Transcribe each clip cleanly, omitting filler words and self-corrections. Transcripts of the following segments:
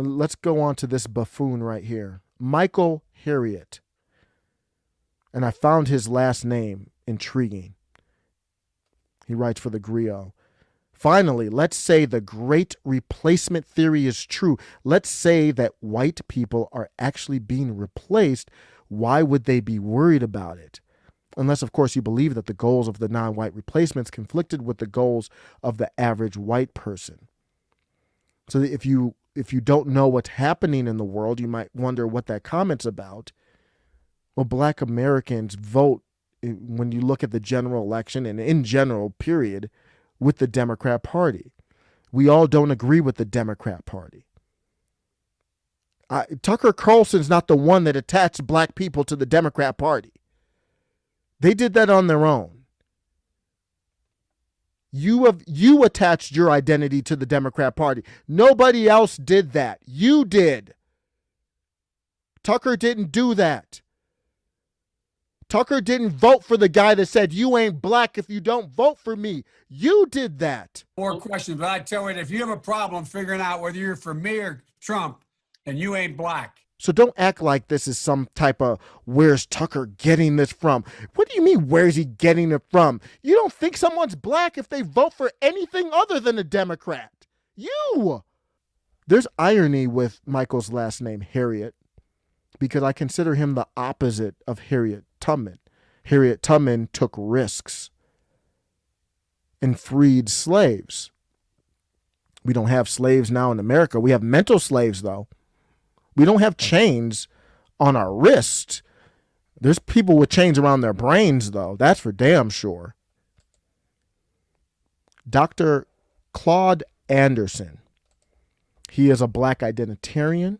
Let's go on to this buffoon right here, Michael Harriot. And I found his last name intriguing. He writes for the Griot. Finally, let's say the great replacement theory is true. Let's say that white people are actually being replaced. Why would they be worried about it? Unless, of course, you believe that the goals of the non-white replacements conflicted with the goals of the average white person. So if you don't know what's happening in the world, you might wonder what that comment's about. Well, black Americans vote, when you look at the general election and in general, period, with the Democrat Party. We all don't agree with the Democrat Party. Tucker Carlson's not the one that attached black people to the Democrat Party. They did that on their own. You attached your identity to the Democrat Party. Nobody else did that. You did. Tucker didn't do that. Tucker didn't vote for the guy that said, you ain't black if you don't vote for me. You did that. More questions, but I tell you, if you have a problem figuring out whether you're for me or Trump, then you ain't black. So don't act like this is some type of, where's Tucker getting this from? What do you mean, where's he getting it from? You don't think someone's black if they vote for anything other than a Democrat. You! There's irony with Michael's last name, Harriet, because I consider him the opposite of Harriet Tubman. Harriet Tubman took risks and freed slaves. We don't have slaves now in America. We have mental slaves, though. We don't have chains on our wrist. There's people with chains around their brains, though. That's for damn sure. Dr. Claude Anderson. He is a black identitarian.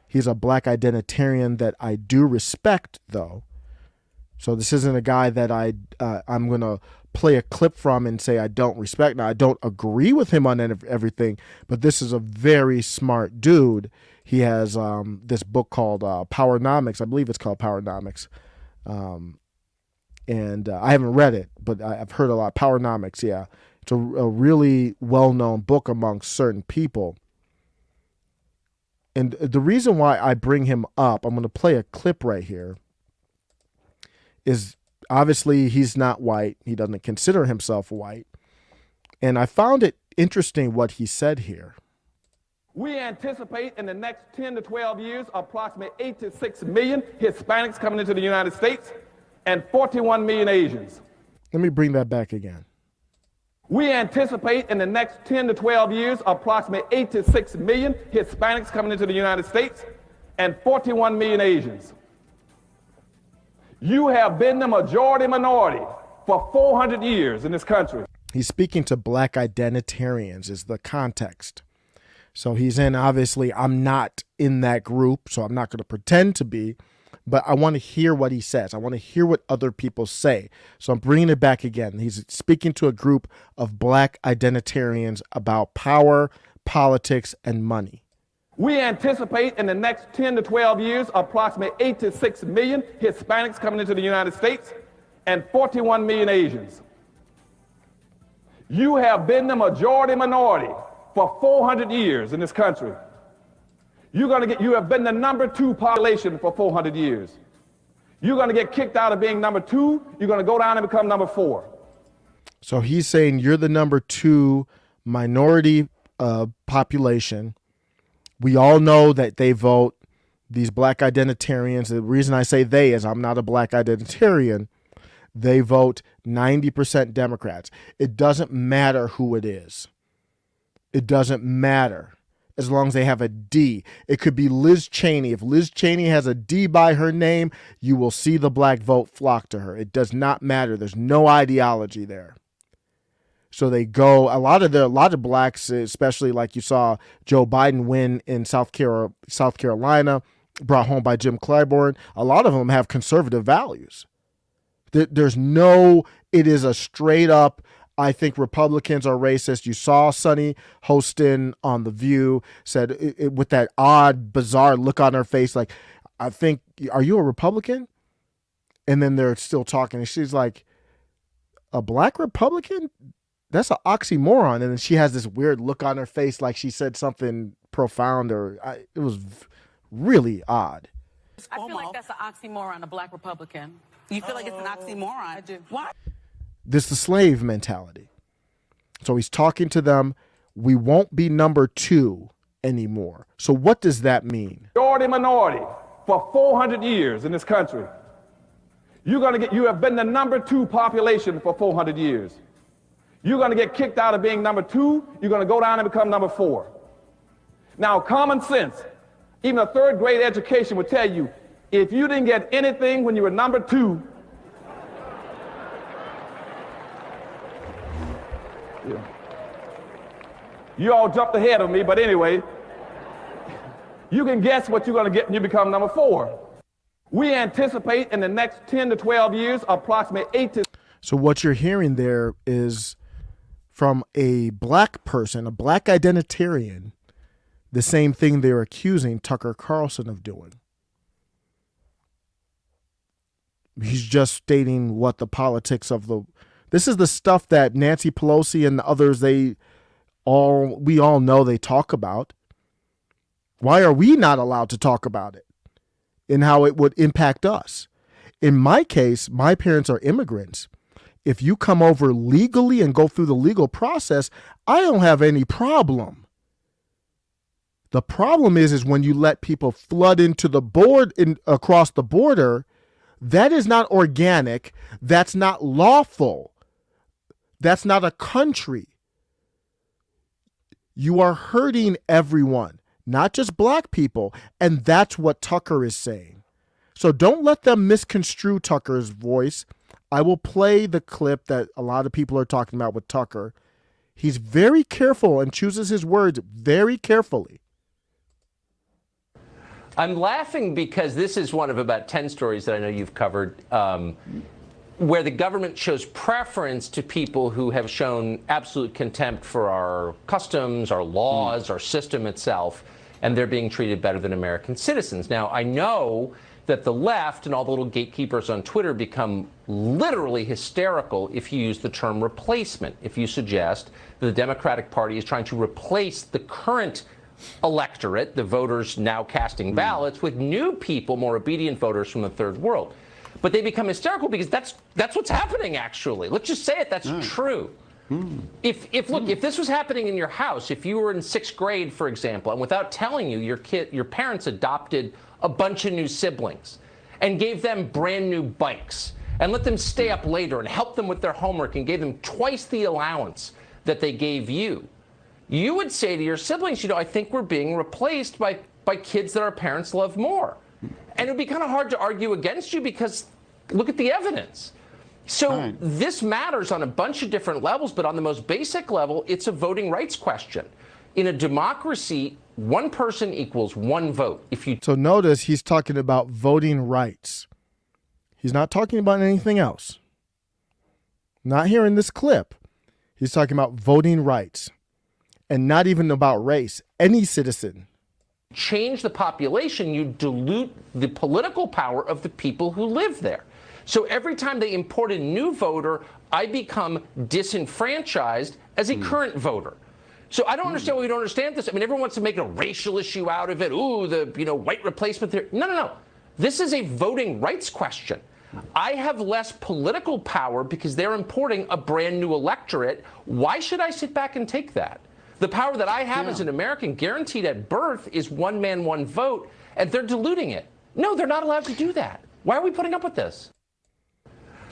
He's a black identitarian that I do respect, though. So this isn't a guy that I'm going to play a clip from and say I don't respect. Now, I don't agree with him on everything, but this is a very smart dude. He has this book called Powernomics. I believe it's called Powernomics. And I haven't read it, but I've heard a lot. Powernomics, yeah. It's a really well-known book amongst certain people. And the reason why I bring him up, I'm going to play a clip right here, is obviously he's not white. He doesn't consider himself white. And I found it interesting what he said here. We anticipate in the next 10 to 12 years approximately 8 to 6 million Hispanics coming into the United States and 41 million Asians. Let me bring that back again. We anticipate in the next 10 to 12 years approximately 8 to 6 million Hispanics coming into the United States and 41 million Asians. You have been the majority minority for 400 years in this country. He's speaking to black identitarians is the context. So he's in, obviously, I'm not in that group, so I'm not going to pretend to be, but I want to hear what he says. I want to hear what other people say. So I'm bringing it back again. He's speaking to a group of black identitarians about power, politics, and money. We anticipate in the next 10 to 12 years approximately 8 to 6 million Hispanics coming into the United States and 41 million Asians. You have been the majority minority for 400 years in this country. You have been the number 2 population for 400 years. You're going to get kicked out of being number 2. You're going to go down and become number 4. So he's saying you're the number 2 minority population. We all know that they vote, these black identitarians. The reason I say they is I'm not a black identitarian. They vote 90% Democrats. It doesn't matter who it is. It doesn't matter as long as they have a D. It could be Liz Cheney. If Liz Cheney has a D by her name, you will see the black vote flock to her. It does not matter. There's no ideology there. So they go, a lot of blacks, especially like you saw Joe Biden win in South Carolina, brought home by Jim Clyburn. A lot of them have conservative values. There's no, it is a straight up, I think Republicans are racist. You saw Sonny Hostin on The View said with that odd, bizarre look on her face, like, I think, are you a Republican? And then they're still talking. And she's like, a black Republican? That's an oxymoron. And then she has this weird look on her face like she said something profound it was really odd. I feel like that's an oxymoron, a black Republican. You feel like it's an oxymoron? I do. Why? This is the slave mentality. So he's talking to them. We won't be number 2 anymore. So what does that mean? Majority minority for 400 years in this country. You have been the number 2 population for 400 years. You're going to get kicked out of being number 2. You're going to go down and become number 4. Now, common sense, even a 3rd grade education would tell you, if you didn't get anything when you were number 2, you all jumped ahead of me, but anyway, you can guess what you're going to get when you become number 4. We anticipate in the next 10 to 12 years, approximately 8 to... So what you're hearing there is from a black person, a black identitarian, the same thing they're accusing Tucker Carlson of doing. He's just stating what the politics of this is the stuff that Nancy Pelosi and others, we all know they talk about. Why are we not allowed to talk about it and how it would impact us? In my case, my parents are immigrants. If you come over legally and go through the legal process, I don't have any problem. The problem is when you let people flood into the across the border. That is not organic. That's not lawful. That's not a country. You are hurting everyone, not just black people. And that's what Tucker is saying. So don't let them misconstrue Tucker's voice. I will play the clip that a lot of people are talking about with Tucker. He's very careful and chooses his words very carefully. I'm laughing because this is one of about 10 stories that I know you've covered where the government shows preference to people who have shown absolute contempt for our customs, our laws, our system itself, and they're being treated better than American citizens. Now, I know that the left and all the little gatekeepers on Twitter become literally hysterical if you use the term replacement, if you suggest that the Democratic Party is trying to replace the current electorate, the voters now casting ballots, with new people, more obedient voters from the third world. But they become hysterical because that's what's happening, actually. Let's just say it, that's true. If this was happening in your house, if you were in 6th grade, for example, and without telling you, your parents adopted a bunch of new siblings and gave them brand new bikes and let them stay up later and help them with their homework and gave them twice the allowance that they gave you, you would say to your siblings, I think we're being replaced by kids that our parents love more. And it would be kind of hard to argue against you because look at the evidence. So this matters on a bunch of different levels, but on the most basic level, it's a voting rights question. In a democracy, one person equals one vote. So notice he's talking about voting rights. He's not talking about anything else. Not here in this clip. He's talking about voting rights. And not even about race, any citizen. Change the population, you dilute the political power of the people who live there. So every time they import a new voter, I become disenfranchised as a current voter. So I don't understand why we don't understand this. I mean, everyone wants to make a racial issue out of it. Ooh, the white replacement theory. No. This is a voting rights question. I have less political power because they're importing a brand new electorate. Why should I sit back and take that? The power that I have as an American guaranteed at birth is one man, one vote, and they're diluting it. No, they're not allowed to do that. Why are we putting up with this?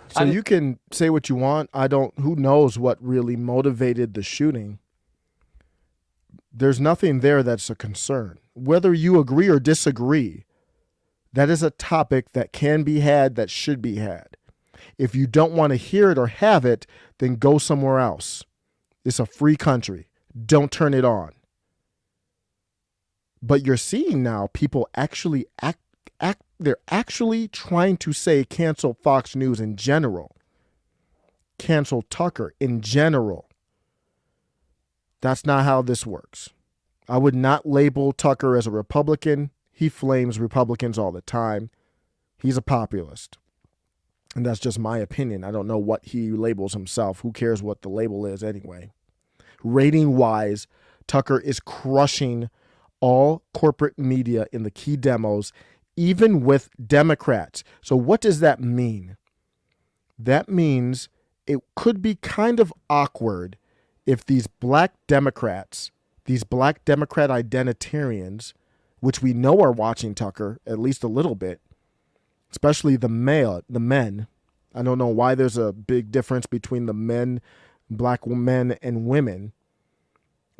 So you can say what you want. Who knows what really motivated the shooting? There's nothing there that's a concern. Whether you agree or disagree, that is a topic that can be had, that should be had. If you don't want to hear it or have it, then go somewhere else. It's a free country. Don't turn it on. But you're seeing now people actually they're actually trying to say cancel Fox News in general. Cancel Tucker in general. That's not how this works. I would not label Tucker as a Republican. He flames Republicans all the time. He's a populist. And that's just my opinion. I don't know what he labels himself. Who cares what the label is anyway? Rating-wise, Tucker is crushing all corporate media in the key demos, even with Democrats. So what does that mean? That means it could be kind of awkward if these black Democrats, these black Democrat identitarians, which we know are watching Tucker at least a little bit, especially the men. I don't know why there's a big difference between the men, black men and women,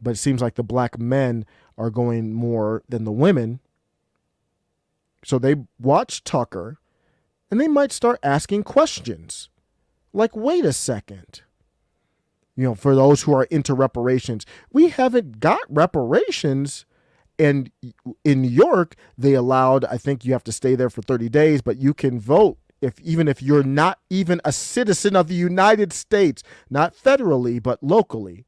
but it seems like the black men are going more than the women. So they watch Tucker and they might start asking questions. Like, wait a second. You know, for those who are into reparations, we haven't got reparations. And in New York, they allowed, I think you have to stay there for 30 days, but you can vote even if you're not even a citizen of the United States, not federally, but locally.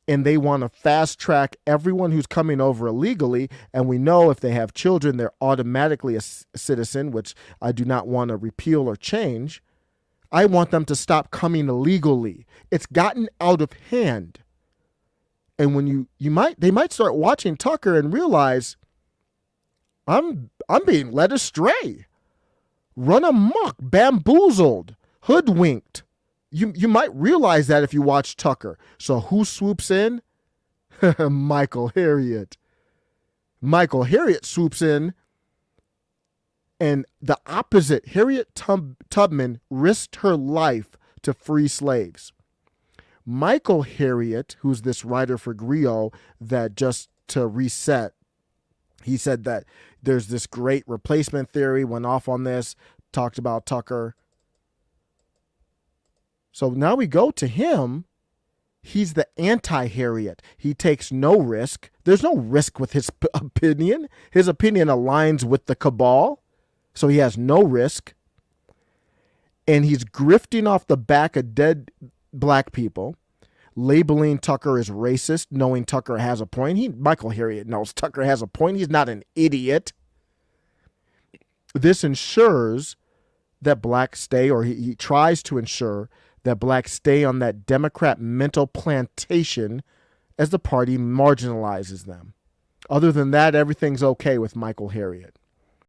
And they want to fast track everyone who's coming over illegally. And we know if they have children, they're automatically a citizen, which I do not want to repeal or change. I want them to stop coming illegally. It's gotten out of hand. And when they might start watching Tucker and realize I'm being led astray, run amok, bamboozled, hoodwinked. You might realize that if you watch Tucker. So who swoops in? Michael Harriot. Michael Harriot swoops in. And the opposite, Harriet Tubman risked her life to free slaves. Michael Harriot, who's this writer for Griot, that just to reset, he said that there's this great replacement theory, went off on this, talked about Tucker. So now we go to him. He's the anti-Harriet. He takes no risk. There's no risk with his opinion. His opinion aligns with the cabal. So he has no risk. And he's grifting off the back of dead black people, labeling Tucker as racist, knowing Tucker has a point. Michael Harriot knows Tucker has a point. He's not an idiot. This ensures that blacks stay, or he tries to ensure that blacks stay on that Democrat mental plantation as the party marginalizes them. Other than that, everything's okay with Michael Harriot.